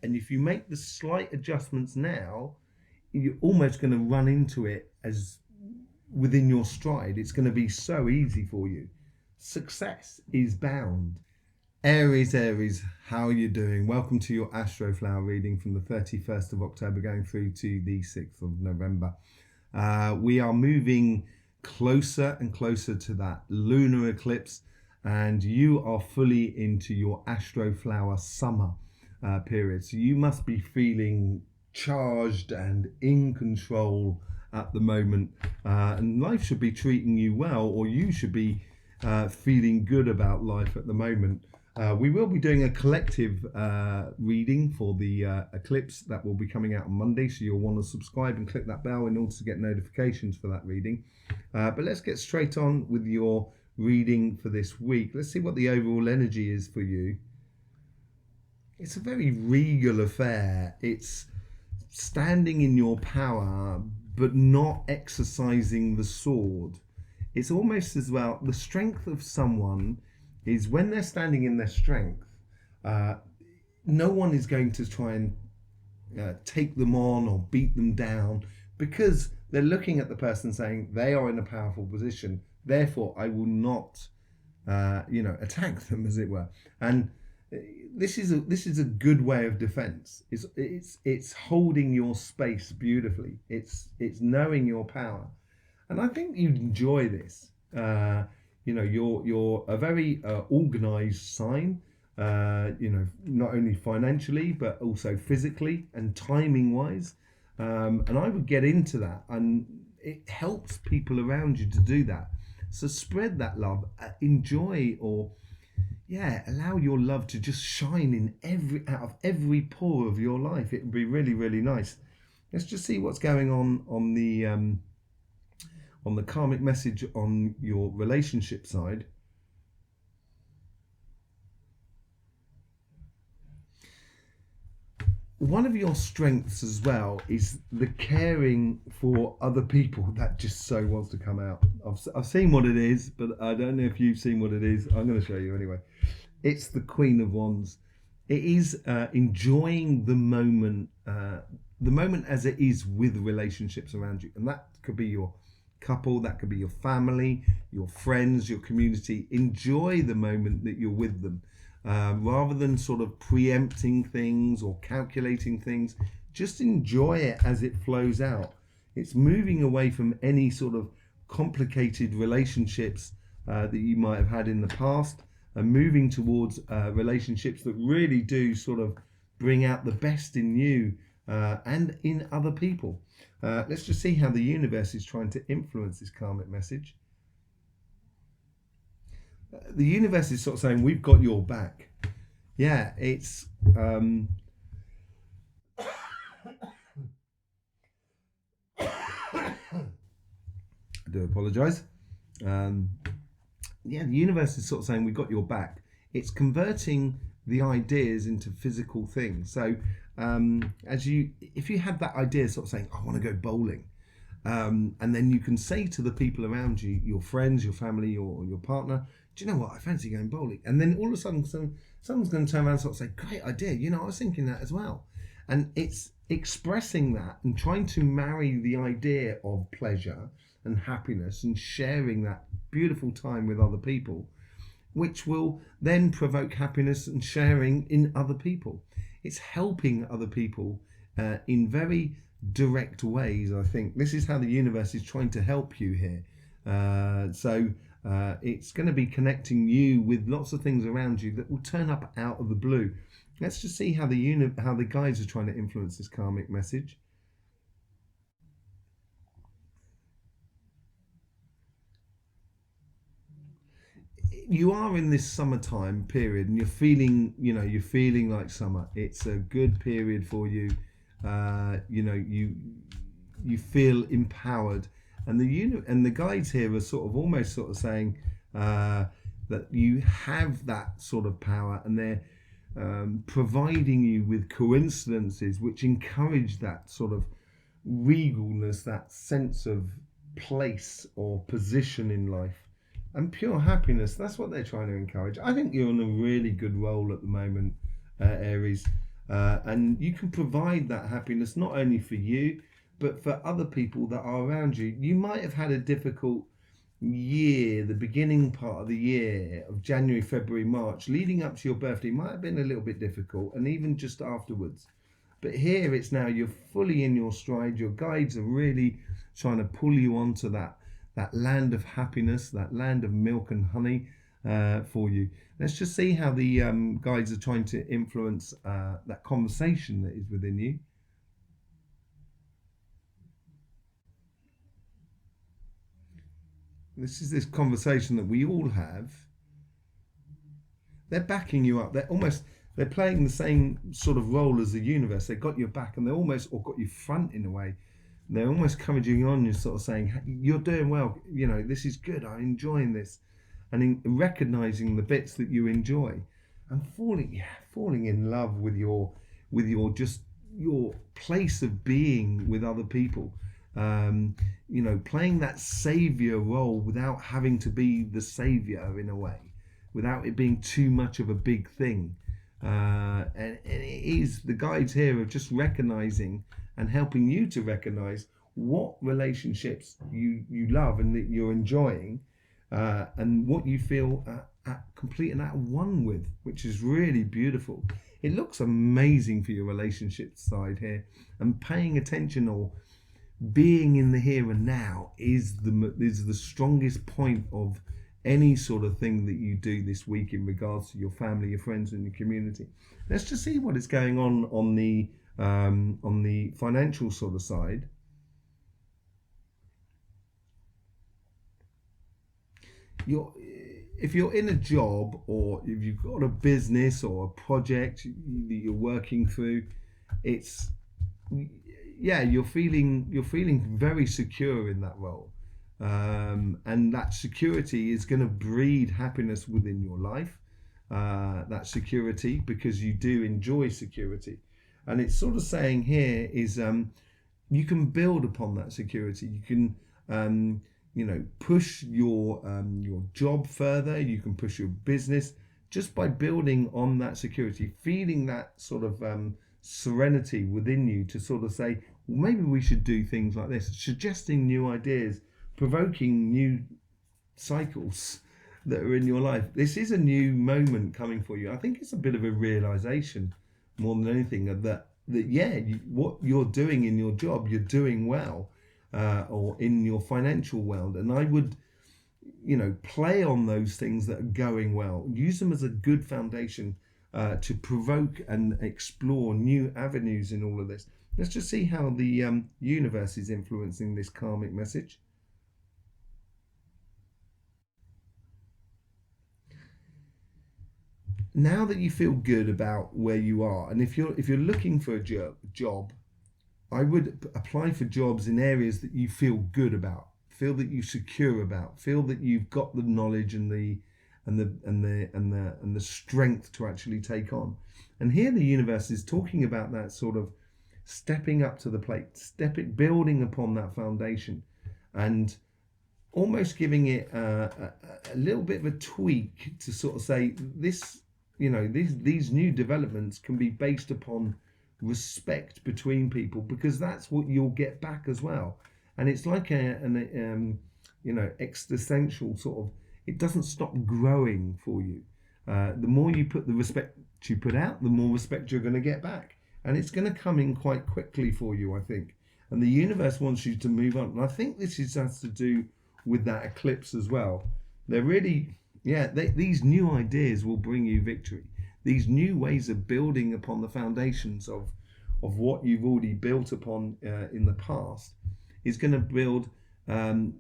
and if you make the slight adjustments now, you're almost going to run into it as within your stride. It's going to be so easy for you. Success is bound. Aries, how are you doing? Welcome to your Astroflower reading from the 31st of October going through to the 6th of November. We are moving closer and closer to that lunar eclipse, and you are fully into your Astroflower summer period. So you must be feeling charged and in control at the moment, and life should be treating you well, or you should be feeling good about life at the moment. We will be doing a collective reading for the eclipse that will be coming out on Monday, so you'll want to subscribe and click that bell in order to get notifications for that reading. But let's get straight on with your reading for this week. Let's see what the overall energy is for you. It's a very regal affair. It's standing in your power, but not exercising the sword. It's almost as well, the strength of someone is when they're standing in their strength, no one is going to try and take them on or beat them down, because they're looking at the person saying they are in a powerful position, therefore I will not attack them, as it were. And this is a good way of defense. It's holding your space beautifully. It's knowing your power, and I think you'd enjoy this. You're a very organized sign, not only financially but also physically and timing wise, and I would get into that, and it helps people around you to do that. So spread that love, enjoy, or allow your love to just shine in out of every pore of your life. It would be really, really nice. Let's just see what's going on the karmic message on your relationship side. One of your strengths as well is the caring for other people. That just so wants to come out. I've seen what it is, but I don't know if you've seen what it is. I'm going to show you anyway. It's the Queen of Wands. It is enjoying the moment as it is with relationships around you. And that could be your couple, that could be your family, your friends, your community. Enjoy the moment that you're with them. Rather than sort of preempting things or calculating things, just enjoy it as it flows out. It's moving away from any sort of complicated relationships that you might have had in the past, and moving towards relationships that really do sort of bring out the best in you and in other people. Let's just see how the universe is trying to influence this karmic message. The universe is sort of saying, we've got your back. Yeah, it's I do apologize. The universe is sort of saying, we've got your back. It's converting the ideas into physical things. So if you had that idea sort of saying, I want to go bowling, and then you can say to the people around you, your friends, your family, or your partner, do you know what, I fancy going bowling. And then all of a sudden someone's going to turn around and sort of say, great idea, I was thinking that as well. And it's expressing that and trying to marry the idea of pleasure and happiness and sharing that beautiful time with other people, which will then provoke happiness and sharing in other people. It's helping other people in very direct ways. I think this is how the universe is trying to help you here. It's going to be connecting you with lots of things around you that will turn up out of the blue. Let's just see how the guides are trying to influence this karmic message. You are in this summertime period, and you're feeling like summer. It's a good period for you. You feel empowered, and the guides here are almost saying that you have that sort of power, and they're providing you with coincidences which encourage that sort of regalness, that sense of place or position in life, and pure happiness. That's what they're trying to encourage. I think you're on a really good roll at the moment, Aries. and you can provide that happiness not only for you, but for other people that are around you. You might have had a difficult year, the beginning part of the year of January, February, March, leading up to your birthday might have been a little bit difficult, and even just afterwards. But here it's now you're fully in your stride. Your guides are really trying to pull you onto that land of happiness, that land of milk and honey for you. Let's just see how the guides are trying to influence that conversation that is within you. This is this conversation that we all have. They're backing you up. They're playing the same sort of role as the universe. They've got your back, and they're almost, or got your front in a way. They're almost encouraging you on. You're sort of saying, you're doing well. You know, this is good. I'm enjoying this. And in recognizing the bits that you enjoy, and falling in love with your just your place of being with other people. You know, playing that savior role without having to be the savior in a way, without it being too much of a big thing. And it is the guides here of just recognizing and helping you to recognize what relationships you love and that you're enjoying, and what you feel at complete and at one with, which is really beautiful. It looks amazing for your relationship side here, and paying attention or being in the here and now is the strongest point of any sort of thing that you do this week in regards to your family, your friends, and your community. Let's just see what is going on the financial sort of side. If you're in a job, or if you've got a business or a project that you're working through, you're feeling very secure in that role. And that security is going to breed happiness within your life, that security, because you do enjoy security. And it's sort of saying here is you can build upon that security. You can push your job further. You can push your business just by building on that security, feeling that sort of serenity within you to sort of say, well, maybe we should do things like this, suggesting new ideas, provoking new cycles that are in your life. This is a new moment coming for you. I think it's a bit of a realization more than anything that what you're doing in your job, you're doing well, or in your financial world. And I would, play on those things that are going well. Use them as a good foundation to provoke and explore new avenues in all of this. Let's just see how the universe is influencing this karmic message. Now that you feel good about where you are, and if you're looking for a job, I would apply for jobs in areas that you feel good about, feel that you're secure about, feel that you've got the knowledge and the strength to actually take on. And here the universe is talking about that sort of stepping up to the plate, building upon that foundation, and almost giving it a little bit of a tweak to sort of say this. These new developments can be based upon respect between people, because that's what you'll get back as well. And it's like an existential sort of, it doesn't stop growing for you. The more you put the respect you put out, the more respect you're going to get back. And it's going to come in quite quickly for you, I think. And the universe wants you to move on. And I think this has to do with that eclipse as well. They're really, these new ideas will bring you victory. These new ways of building upon the foundations of what you've already built upon in the past is going to build, I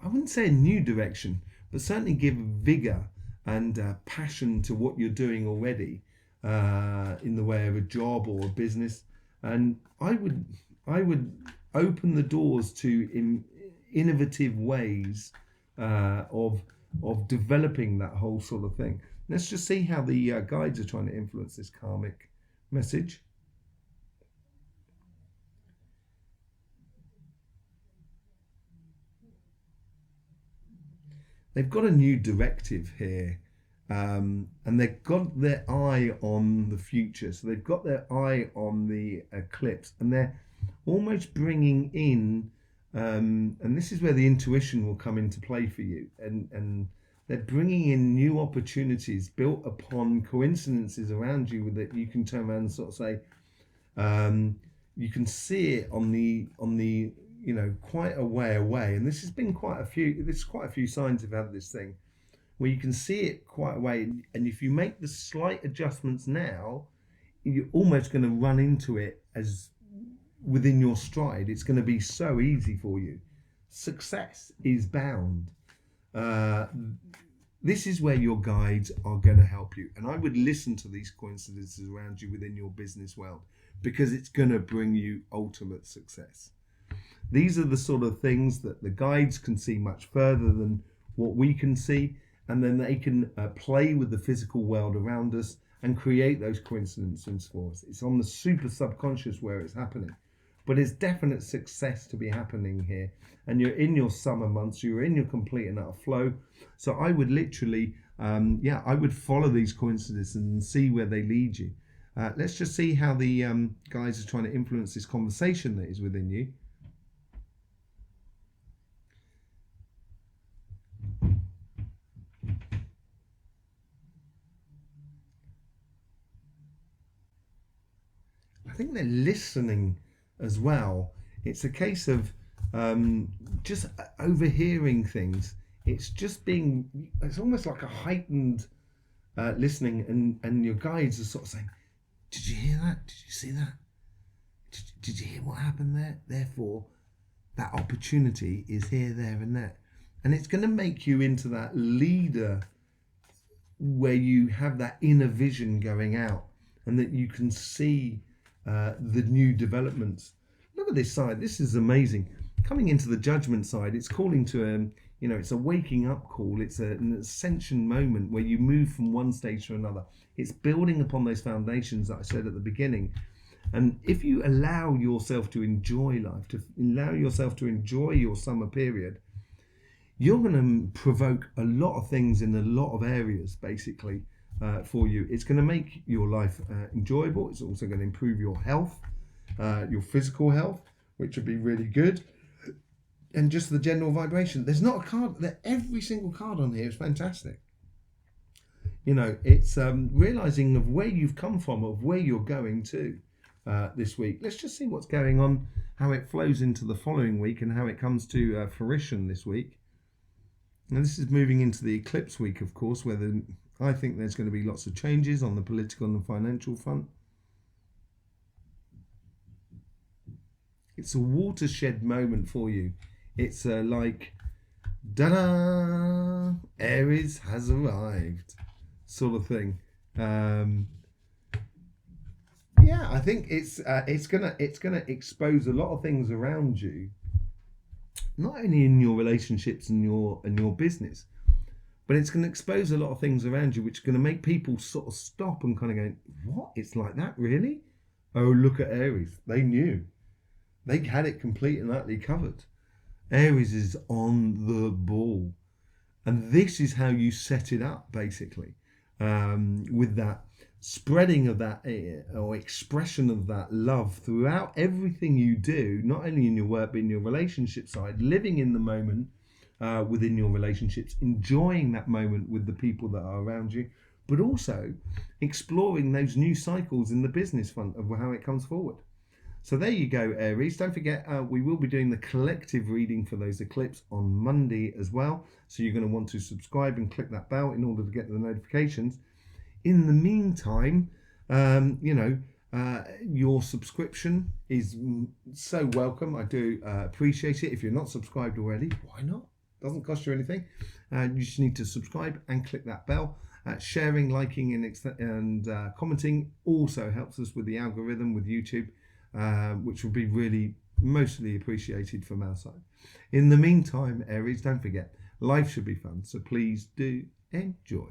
wouldn't say a new direction, but certainly give vigor and passion to what you're doing already in the way of a job or a business. And I would open the doors to innovative ways of developing that whole sort of thing. Let's just see how the guides are trying to influence this karmic message. They've got a new directive here and they've got their eye on the future. So they've got their eye on the eclipse, and they're almost bringing in, and this is where the intuition will come into play for you, and they're bringing in new opportunities built upon coincidences around you that you can turn around and sort of say, you can see it on the quite a way away. And this has been quite a few signs have had this thing where you can see it quite a way, and if you make the slight adjustments now, you're almost going to run into it as within your stride. It's going to be so easy for you. Success is bound. This is where your guides are going to help you, and I would listen to these coincidences around you within your business world, because it's going to bring you ultimate success. These are the sort of things that the guides can see much further than what we can see, and then they can play with the physical world around us and create those coincidences for us. It's on the super subconscious where it's happening, but it's definite success to be happening here. And you're in your summer months, you're in your complete and utter flow. So I would literally, I would follow these coincidences and see where they lead you. Let's just see how the guys are trying to influence this conversation that is within you. I think they're listening as well. It's a case of just overhearing things. It's almost like a heightened listening, and your guides are sort of saying, did you hear that? Did you see that? Did you hear what happened there? Therefore, that opportunity is here, there, and there. And it's going to make you into that leader where you have that inner vision going out, and that you can see the new developments. Look at this side. This is amazing. Coming into the judgment side, it's calling to it's a waking up call. It's an ascension moment where you move from one stage to another. It's building upon those foundations that I said at the beginning. And if you allow yourself to enjoy life, to allow yourself to enjoy your summer period, you're going to provoke a lot of things in a lot of areas, basically, for you. It's going to make your life enjoyable. It's also going to improve your health, your physical health, which would be really good. And just the general vibration. There's not a card that every single card on here is fantastic. It's realizing of where you've come from, of where you're going to this week. Let's just see what's going on, how it flows into the following week, and how it comes to fruition this week. Now, this is moving into the eclipse week, of course, where I think there's going to be lots of changes on the political and the financial front. It's a watershed moment for you. It's like, da-da, Aries has arrived, sort of thing. I think it's gonna expose a lot of things around you, not only in your relationships and your business, but it's going to expose a lot of things around you, which are going to make people sort of stop and kind of go, what? It's like that, really? Oh, look at Aries. They knew. They had it complete and utterly covered. Aries is on the ball. And this is how you set it up, basically, with that spreading of that or expression of that love throughout everything you do, not only in your work, but in your relationship side, living in the moment within your relationships, enjoying that moment with the people that are around you, but also exploring those new cycles in the business front of how it comes forward. So there you go, Aries. Don't forget, we will be doing the collective reading for those eclipses on Monday as well. So you're going to want to subscribe and click that bell in order to get the notifications. In the meantime, your subscription is so welcome. I do appreciate it. If you're not subscribed already, why not? Doesn't cost you anything. You just need to subscribe and click that bell. Sharing, liking, and commenting also helps us with the algorithm with YouTube, which will be really mostly appreciated from our side. In the meantime, Aries, don't forget, life should be fun. So please do enjoy.